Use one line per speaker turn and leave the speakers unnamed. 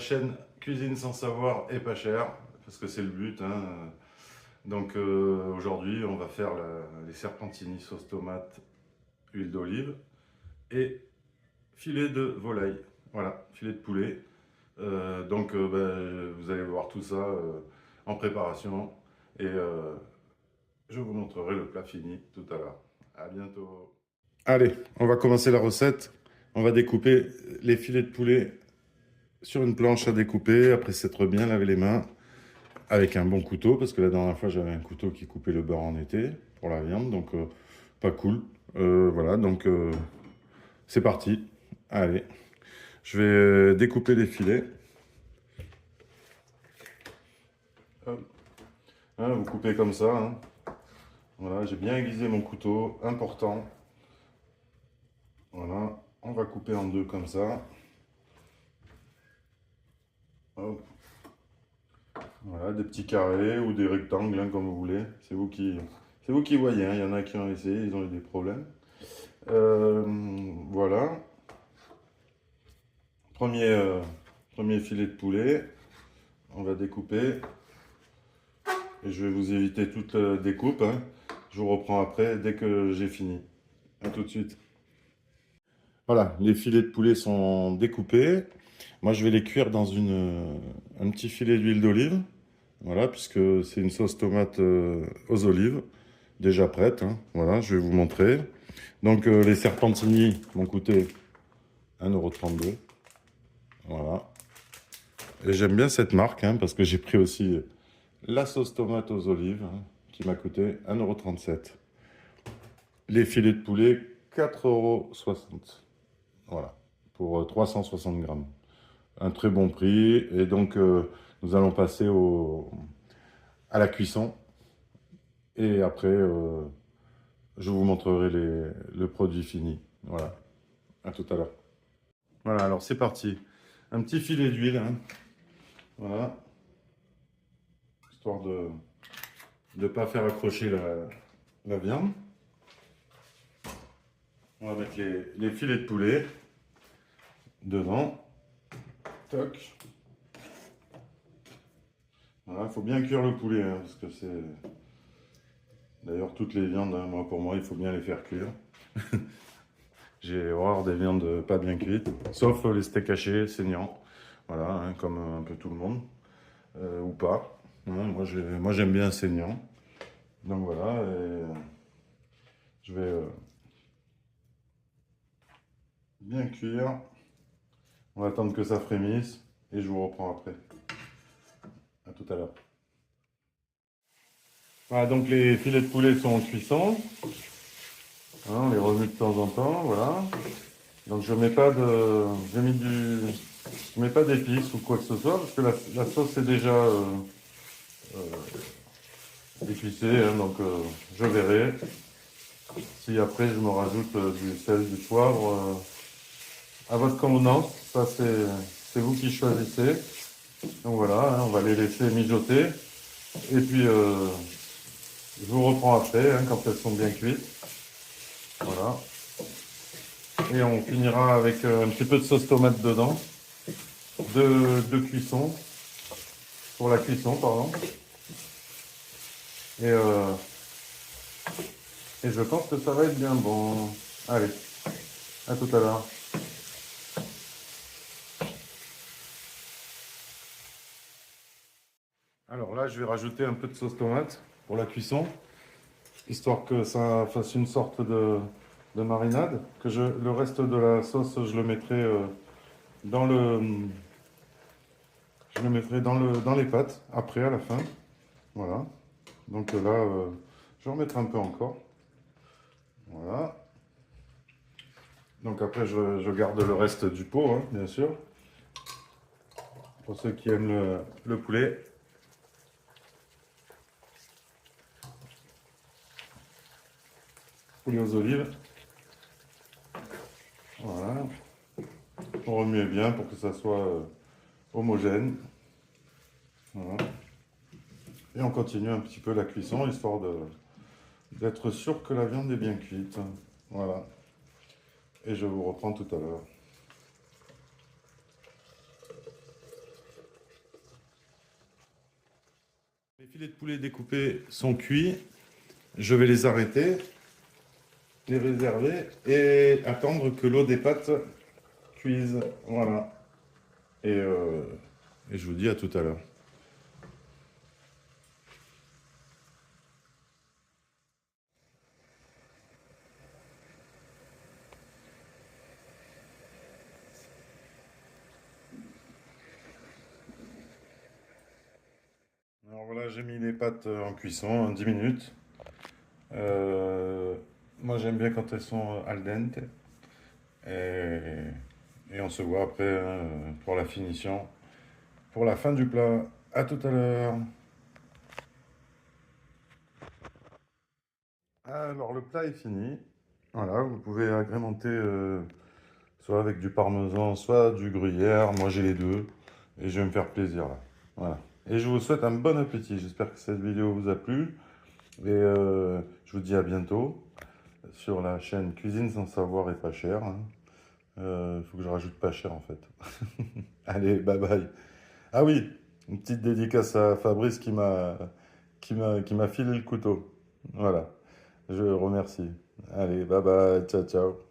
chaîne Cuisine sans savoir et pas cher, parce que c'est le but, hein. Donc aujourd'hui, on va faire les serpentini sauce tomate, huile d'olive et filet de volaille. Voilà, filet de poulet. Vous allez voir tout ça en préparation et je vous montrerai le plat fini tout à l'heure. À bientôt. Allez, on va commencer la recette. On va découper les filets de poulet sur une planche à découper, après s'être bien lavé les mains avec un bon couteau, parce que la dernière fois j'avais un couteau qui coupait le beurre en été pour la viande, donc pas cool. Voilà, donc c'est parti. Allez, je vais découper les filets. Hop. Hein, vous coupez comme ça, hein. Voilà, j'ai bien aiguisé mon couteau, important. Voilà, on va couper en deux comme ça. Hop. Voilà, des petits carrés ou des rectangles, hein, comme vous voulez. C'est vous qui voyez, hein. Il y en a qui ont essayé, ils ont eu des problèmes. Voilà. Premier filet de poulet. On va découper. Et je vais vous éviter toute découpe, hein. Je vous reprends après, dès que j'ai fini. A tout de suite. Voilà, les filets de poulet sont découpés. Moi, je vais les cuire dans un petit filet d'huile d'olive. Voilà, puisque c'est une sauce tomate aux olives, déjà prête, hein. Voilà, je vais vous montrer. Donc, les serpentini m'ont coûté 1,32 €. Voilà. Et j'aime bien cette marque, hein, parce que j'ai pris aussi la sauce tomate aux olives, hein, qui m'a coûté 1,37 €. Les filets de poulet, 4,60 €. Voilà, pour 360 grammes. Un très bon prix. Et donc, nous allons passer à la cuisson. Et après, je vous montrerai le produit fini. Voilà, à tout à l'heure. Voilà, alors c'est parti. Un petit filet d'huile, hein. Voilà, histoire de ne pas faire accrocher la viande. On va mettre les filets de poulet dedans. Toc. Voilà, il faut bien cuire le poulet, hein, parce que c'est... D'ailleurs, toutes les viandes, hein, pour moi, il faut bien les faire cuire. J'ai horreur des viandes pas bien cuites, sauf les steaks hachés saignants. Voilà, hein, comme un peu tout le monde, ou pas. Hein, moi, j'aime bien saignant. Donc voilà, et je vais bien cuire. On va attendre que ça frémisse et je vous reprends après. À tout à l'heure. Voilà, donc les filets de poulet sont en cuisson. Hein, on les remue de temps en temps, voilà. Donc je mets pas de, je mets pas d'épices ou quoi que ce soit parce que la sauce est déjà épicée, hein, donc je verrai si après je me rajoute du sel, du poivre à votre convenance. Ça c'est vous qui choisissez. Donc voilà, hein, on va les laisser mijoter et puis je vous reprends après, hein, quand elles sont bien cuites. Voilà. Et on finira avec un petit peu de sauce tomate dedans, de cuisson, pour la cuisson, pardon. Et je pense que ça va être bien bon. Allez, à tout à l'heure. Alors là, je vais rajouter un peu de sauce tomate pour la cuisson, histoire que ça fasse une sorte de marinade. Le reste de la sauce, je le mettrai dans je le mettrai dans les pâtes après, à la fin. Voilà. Donc là, je vais en mettre un peu encore. Voilà. Donc après, je garde le reste du pot, hein, bien sûr. Pour ceux qui aiment le poulet. Poulet aux olives. Voilà. On remue bien pour que ça soit homogène. Voilà. Et on continue un petit peu la cuisson, histoire d'être sûr que la viande est bien cuite. Voilà. Et je vous reprends tout à l'heure. filets de poulet découpés sont cuits. Je vais les arrêter, les réserver et attendre que l'eau des pâtes cuise. Voilà. Et je vous dis à tout à l'heure. Alors voilà, j'ai mis les pâtes en cuisson, 10 minutes. Euh, Moi j'aime bien quand elles sont al dente. Et, et on se voit après pour la finition, pour la fin du plat. À tout à l'heure. Alors le plat est fini. Voilà, vous pouvez agrémenter soit avec du parmesan, soit du gruyère. Moi j'ai les deux et je vais me faire plaisir là. Voilà. Et je vous souhaite un bon appétit. J'espère que cette vidéo vous a plu. Et je vous dis à bientôt sur la chaîne Cuisine sans savoir et pas cher. Faut que je rajoute pas cher en fait. Allez, bye bye. Ah oui, une petite dédicace à Fabrice qui m'a filé le couteau. Voilà, je remercie. Allez, bye bye, ciao ciao.